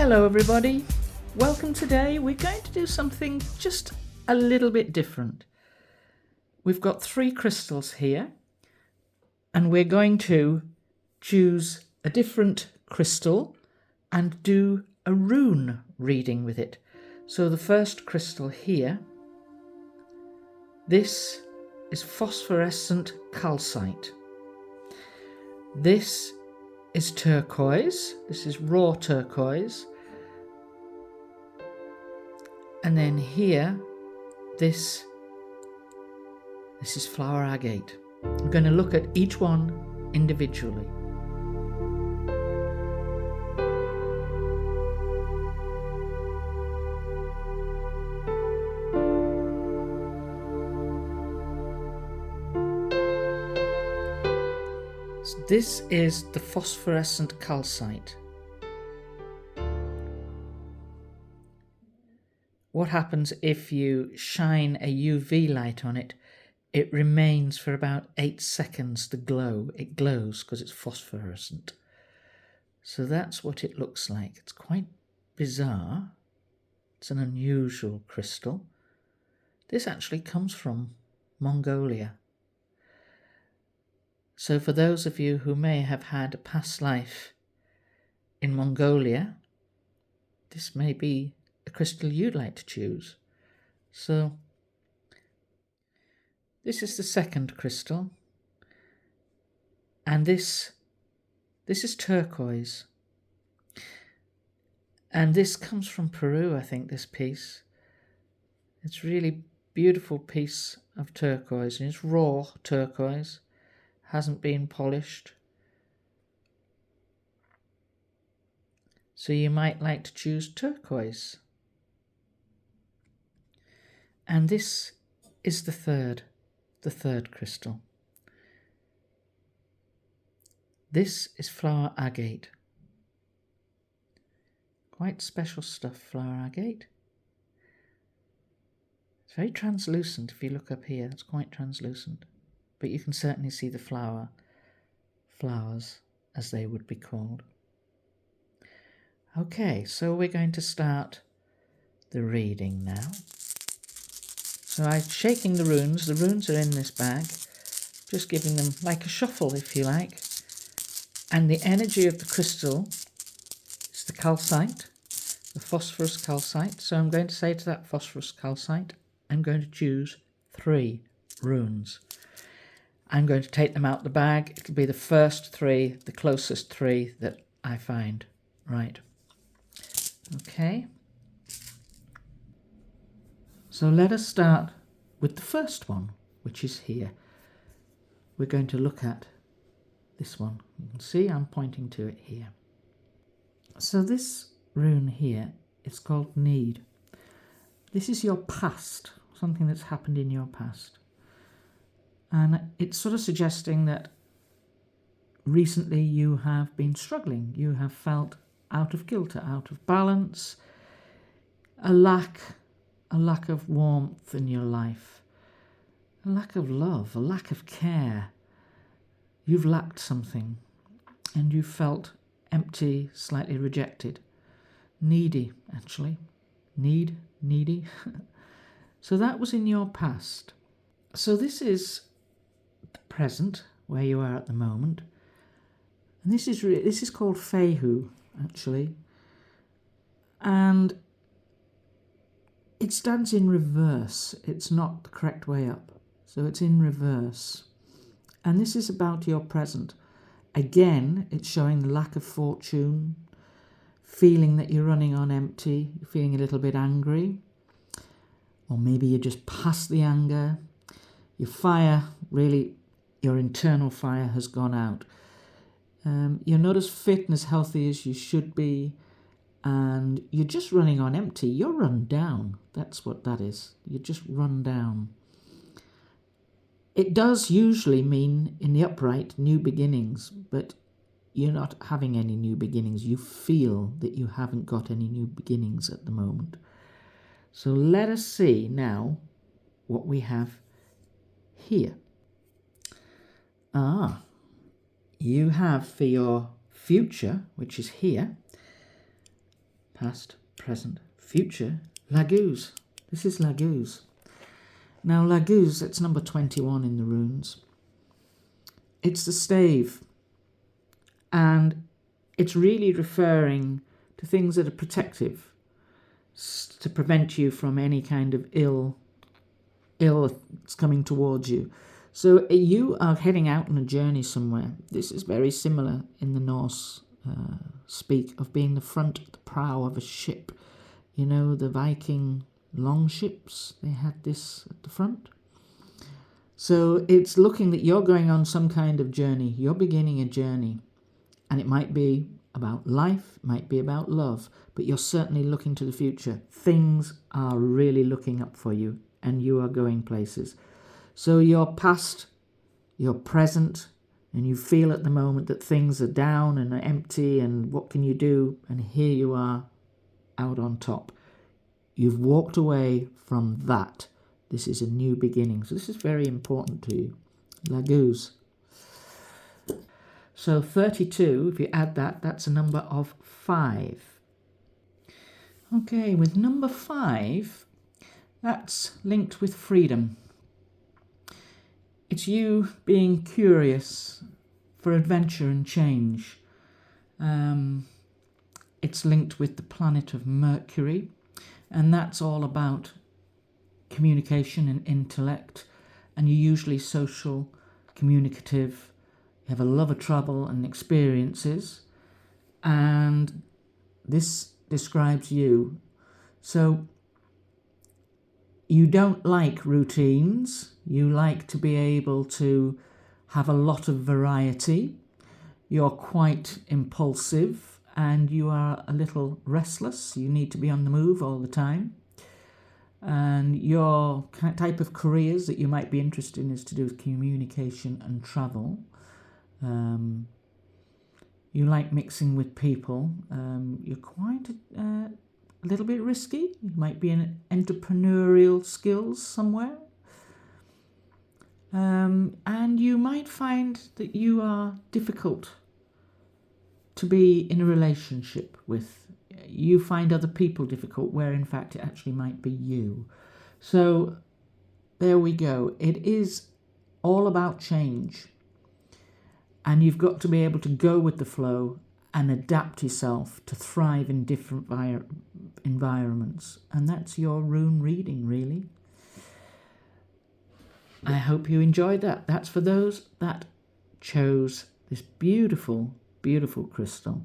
Hello everybody, welcome. Today we're going to do something just a little bit different. We've got 3 crystals here and we're going to choose a different crystal and do a rune reading with it. So the first crystal here, this is phosphorescent calcite. This is turquoise, this is raw turquoise. And then here, this is flower agate. I'm going to look at each one individually. So this is the phosphorescent calcite. What happens if you shine a UV light on it? It remains for about 8 seconds to glow. It glows because it's phosphorescent. So that's what it looks like. It's quite bizarre. It's an unusual crystal. This actually comes from Mongolia. So for those of you who may have had a past life in Mongolia, this may be a crystal you'd like to choose. So this is the second crystal, and this is turquoise, and this comes from Peru, I think, this piece. It's really beautiful piece of turquoise, and it's raw turquoise, hasn't been polished. So you might like to choose turquoise. And this is the third crystal. This is flower agate. Quite special stuff, flower agate. It's very translucent. If you look up here, it's quite translucent. But you can certainly see the flowers, as they would be called. Okay, so we're going to start the reading now. So I'm shaking the runes. The runes are in this bag, just giving them like a shuffle, if you like. And the energy of the crystal is the calcite, the phosphorus calcite. So I'm going to say to that phosphorus calcite, I'm going to choose 3 runes. I'm going to take them out the bag. It'll be the first 3, the closest 3 that I find. Right. Okay. So let us start with the first one, which is here. We're going to look at this one. You can see I'm pointing to it here. So this rune here is called need. This is your past, something that's happened in your past. And it's sort of suggesting that recently you have been struggling. You have felt out of kilter, out of balance, a lack of warmth in your life, a lack of love, a lack of care. You've lacked something and you felt empty, slightly rejected, needy, actually. Needy. So that was in your past. So this is the present, where you are at the moment. And this is called Fehu, actually. And it stands in reverse. It's not the correct way up. So it's in reverse. And this is about your present. Again, it's showing the lack of fortune, feeling that you're running on empty, you're feeling a little bit angry. Or maybe you're just past the anger. Your fire, really, your internal fire has gone out. You're not as fit and as healthy as you should be. And you're just running on empty. You're run down. That's what that is. You're just run down. It does usually mean, in the upright, new beginnings, but you're not having any new beginnings. You feel that you haven't got any new beginnings at the moment. So let us see now what we have here. You have for your future, which is here, past, present, future, Laguz. This is Laguz. Now Laguz, it's number 21 in the runes. It's the stave, and it's really referring to things that are protective, to prevent you from any kind of ill that's coming towards you. So you are heading out on a journey somewhere. This is very similar in the Norse speak of being the front, the prow of a ship. You know, the Viking longships, they had this at the front. So it's looking that you're going on some kind of journey. You're beginning a journey. And it might be about life, it might be about love, but you're certainly looking to the future. Things are really looking up for you, and you are going places. So your past, your present, and you feel at the moment that things are down and are empty, and what can you do? And here you are out on top. You've walked away from that. This is a new beginning. So this is very important to you. Laguz. So 32, if you add that, that's a number of 5. Okay, with number 5, that's linked with freedom. It's you being curious for adventure and change. It's linked with the planet of Mercury, and that's all about communication and intellect, and you're usually social, communicative. You have a love of travel and experiences, and this describes you. So you don't like routines. You like to be able to have a lot of variety. You're quite impulsive, and you are a little restless. You need to be on the move all the time. And your type of careers that you might be interested in is to do with communication and travel. You like mixing with people. You're quite a little bit risky. You might be in entrepreneurial skills somewhere. And you might find that you are difficult to be in a relationship with. You find other people difficult, where in fact it actually might be you. So there we go. It is all about change. And you've got to be able to go with the flow and adapt yourself to thrive in different environments. And that's your rune reading, really. I hope you enjoyed that. That's for those that chose this beautiful, beautiful crystal.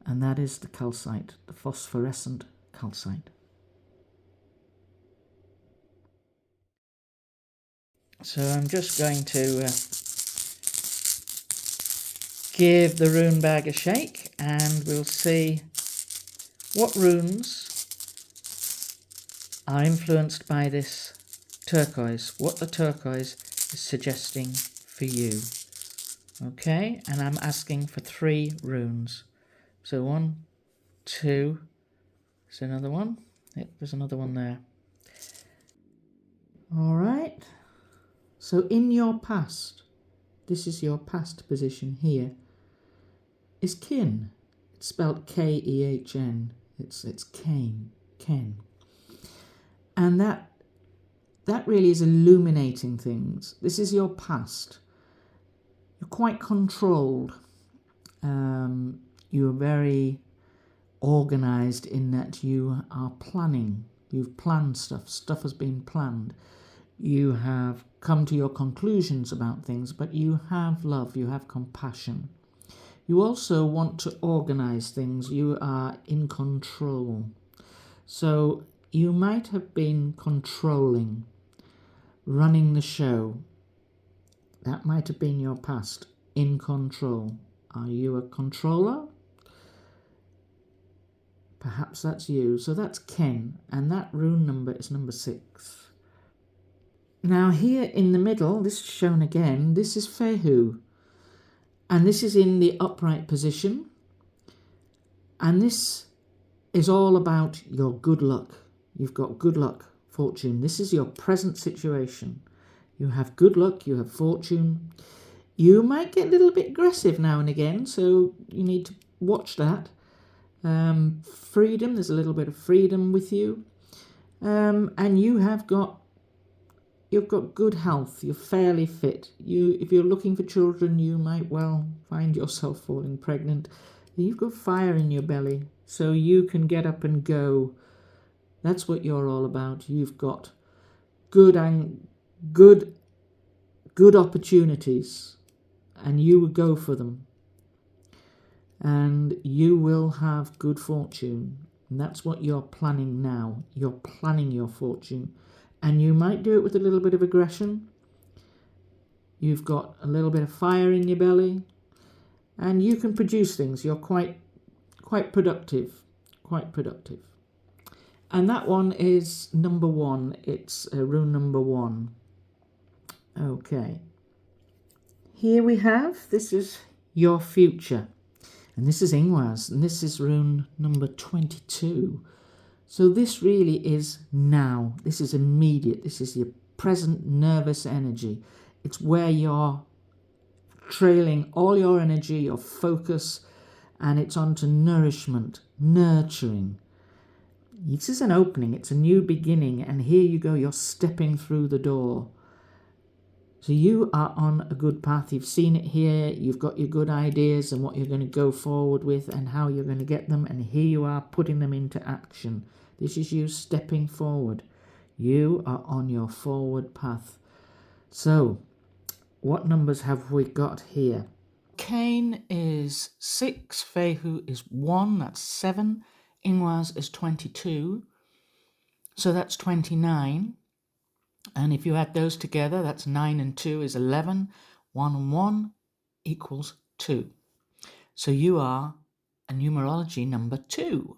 And that is the calcite, the phosphorescent calcite. So I'm just going to give the rune bag a shake, and we'll see what runes are influenced by this turquoise, what the turquoise is suggesting for you. Okay, and I'm asking for 3 runes. So 1, 2, there's another one. Yep, there's another one there. All right. So in your past, this is your past position here, is kin. It's spelled K-E-H-N. It's Ken. And that really is illuminating things. This is your past. You're quite controlled. You are very organised in that you are planning. You've planned stuff. Stuff has been planned. You have come to your conclusions about things, but you have love. You have compassion. You also want to organise things. You are in control. So you might have been controlling, running the show. That might have been your past. In control. Are you a controller? Perhaps that's you. So that's Ken, and that rune number is number 6. Now here in the middle, this is shown again, this is Fehu. And this is in the upright position. And this is all about your good luck. You've got good luck, fortune. This is your present situation. You have good luck, you have fortune. You might get a little bit aggressive now and again, so you need to watch that. Freedom, there's a little bit of freedom with you. And you've got good health. You're fairly fit. If you're looking for children, you might well find yourself falling pregnant. You've got fire in your belly, so you can get up and go. That's what you're all about. You've got good opportunities, and you will go for them, and you will have good fortune. And that's what you're planning now. You're planning your fortune, and you might do it with a little bit of aggression. You've got a little bit of fire in your belly, and you can produce things. You're quite productive, And that one is number 1. It's rune number 1. Okay. Here we have, this is your future. And this is Ingwar's, and this is rune number 22. So this really is now. This is immediate. This is your present nervous energy. It's where you're trailing all your energy, your focus, and it's onto nourishment, nurturing. This is an opening. It's a new beginning. And here you go. You're stepping through the door. So you are on a good path. You've seen it here. You've got your good ideas and what you're going to go forward with and how you're going to get them. And here you are putting them into action. This is you stepping forward. You are on your forward path. So what numbers have we got here? Cain is 6. Fehu is 1. That's 7. Ingwar's is 22. So that's 29. And if you add those together, that's 9 and 2 is 11. 1 and 1 equals 2. So you are a numerology number 2.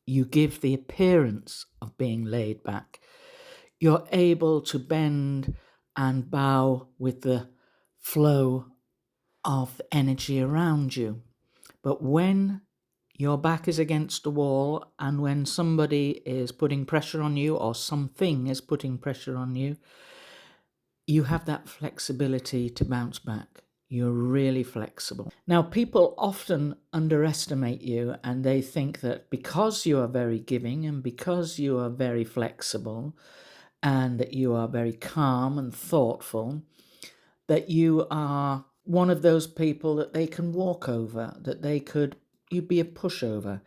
You give the appearance of being laid back. You're able to bend and bow with the flow of the energy around you. But when your back is against the wall and when somebody is putting pressure on you or something is putting pressure on you, you have that flexibility to bounce back. You're really flexible. Now, people often underestimate you and they think that because you are very giving and because you are very flexible and that you are very calm and thoughtful, that you are one of those people that they can walk over, that you'd be a pushover.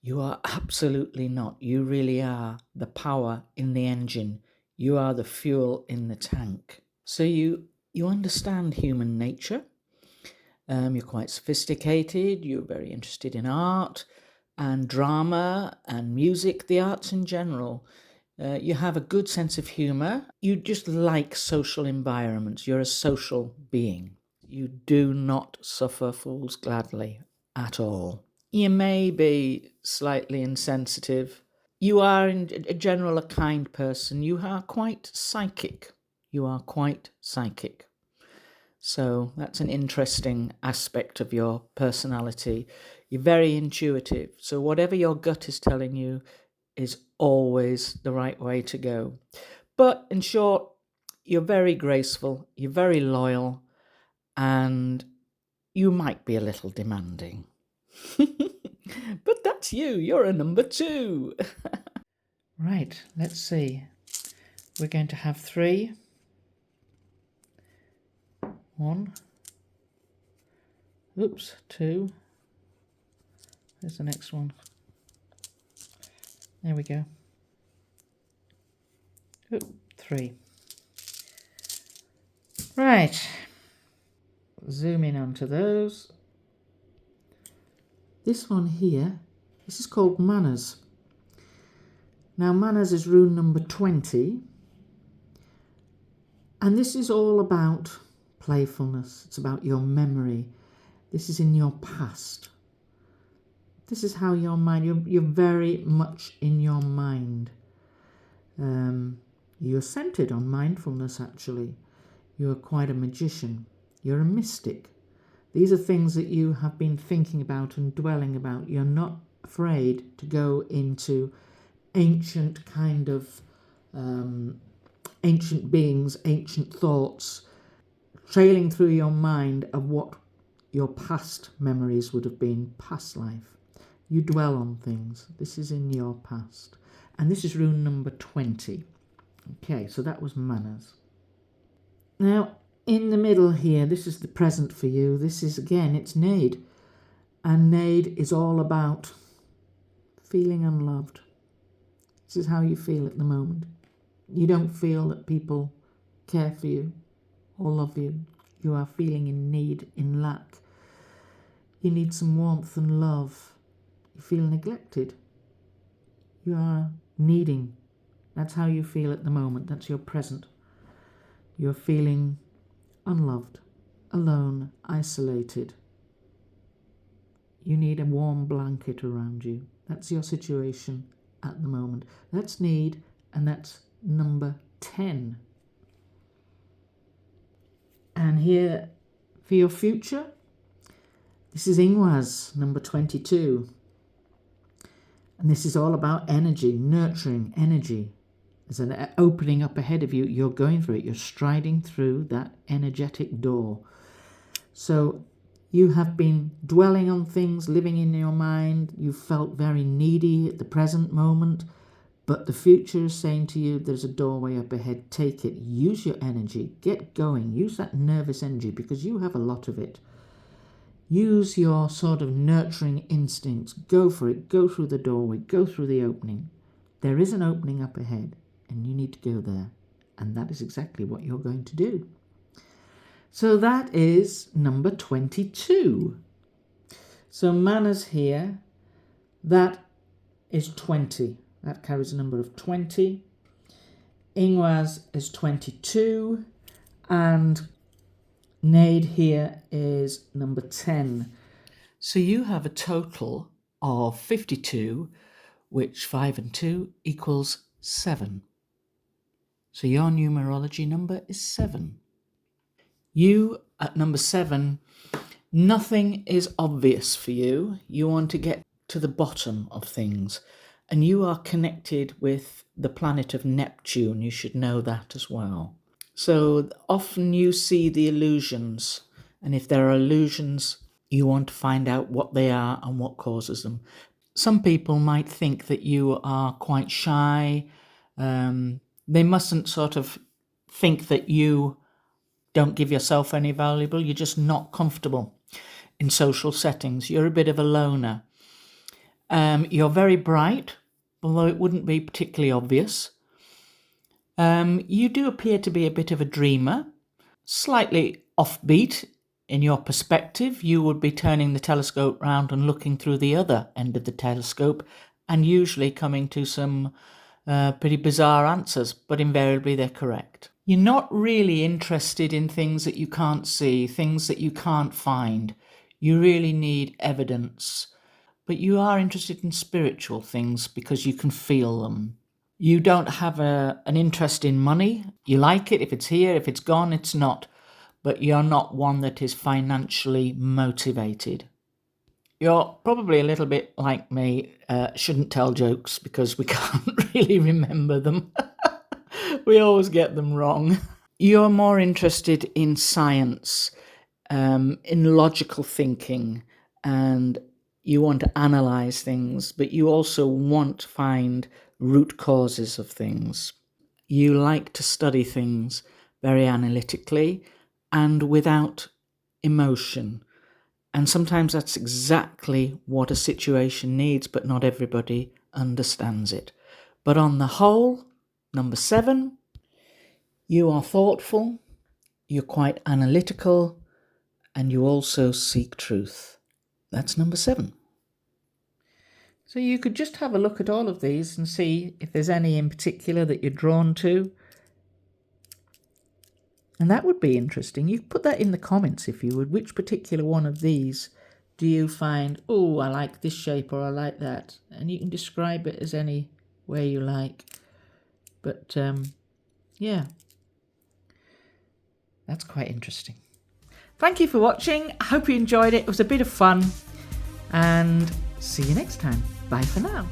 You are absolutely not. You really are the power in the engine. You are the fuel in the tank. So you understand human nature. You're quite sophisticated. You're very interested in art and drama and music, the arts in general. You have a good sense of humour. You just like social environments. You're a social being. You do not suffer fools gladly at all. You may be slightly insensitive. You are in general a kind person. You are quite psychic. So that's an interesting aspect of your personality. You're very intuitive. So whatever your gut is telling you is always the right way to go. But in short, you're very graceful, you're very loyal, and you might be a little demanding. But that's you. You're a number 2. Right, let's see. We're going to have 3. 1. Oops, 2. There's the next one. There we go. 3. Right. Zoom in onto those. This one here, this is called Manners. Now Manners is rune number 20. And this is all about playfulness. It's about your memory. This is in your past. This is how your mind, you're very much in your mind. You're centered on mindfulness, actually. You're quite a magician. You're a mystic. These are things that you have been thinking about and dwelling about. You're not afraid to go into ancient kind of ancient beings, ancient thoughts, trailing through your mind of what your past memories would have been, past life. You dwell on things. This is in your past. And this is rune number 20. Okay, so that was manners. Now, in the middle here, this is the present for you. This is, again, it's Nade. And Nade is all about feeling unloved. This is how you feel at the moment. You don't feel that people care for you or love you. You are feeling in need, in lack. You need some warmth and love. You feel neglected. You are needing. That's how you feel at the moment. That's your present. You're feeling unloved, alone, isolated. You need a warm blanket around you. That's your situation at the moment. That's need, and that's number 10. And here for your future, this is Ingwaz, number 22. And this is all about energy, nurturing energy. There's an opening up ahead of you. You're going through it. You're striding through that energetic door. So you have been dwelling on things, living in your mind. You felt very needy at the present moment. But the future is saying to you, there's a doorway up ahead. Take it. Use your energy. Get going. Use that nervous energy because you have a lot of it. Use your sort of nurturing instincts. Go for it. Go through the doorway. Go through the opening. There is an opening up ahead and you need to go there. And that is exactly what you're going to do. So that is number 22. So manners here, that is 20. That carries a number of 20. Ingwaz is 22. And Nade here is number 10. So you have a total of 52, which 5 and 2 equals 7. So your numerology number is 7. You, at number 7, nothing is obvious for you. You want to get to the bottom of things. And you are connected with the planet of Neptune. You should know that as well. So often you see the illusions. And if there are illusions, you want to find out what they are and what causes them. Some people might think that you are quite shy. They mustn't sort of think that you don't give yourself any valuable. You're just not comfortable in social settings. You're a bit of a loner. You're very bright, although it wouldn't be particularly obvious. You do appear to be a bit of a dreamer, slightly offbeat in your perspective. You would be turning the telescope round and looking through the other end of the telescope and usually coming to some pretty bizarre answers, but invariably they're correct. You're not really interested in things that you can't see, things that you can't find. You really need evidence. But you are interested in spiritual things because you can feel them. You don't have an interest in money. You like it. If it's here, if it's gone, it's not. But you're not one that is financially motivated. You're probably a little bit like me. Shouldn't tell jokes because we can't really remember them. We always get them wrong. You're more interested in science, in logical thinking, and you want to analyze things, but you also want to find root causes of things. You like to study things very analytically and without emotion. And sometimes that's exactly what a situation needs, but not everybody understands it. But on the whole, number 7, you are thoughtful, you're quite analytical, and you also seek truth. That's number 7. So you could just have a look at all of these and see if there's any in particular that you're drawn to. And that would be interesting. You could put that in the comments if you would. Which particular one of these do you find, oh, I like this shape or I like that? And you can describe it as any way you like. But, yeah, that's quite interesting. Thank you for watching. I hope you enjoyed it. It was a bit of fun. And see you next time. Bye for now.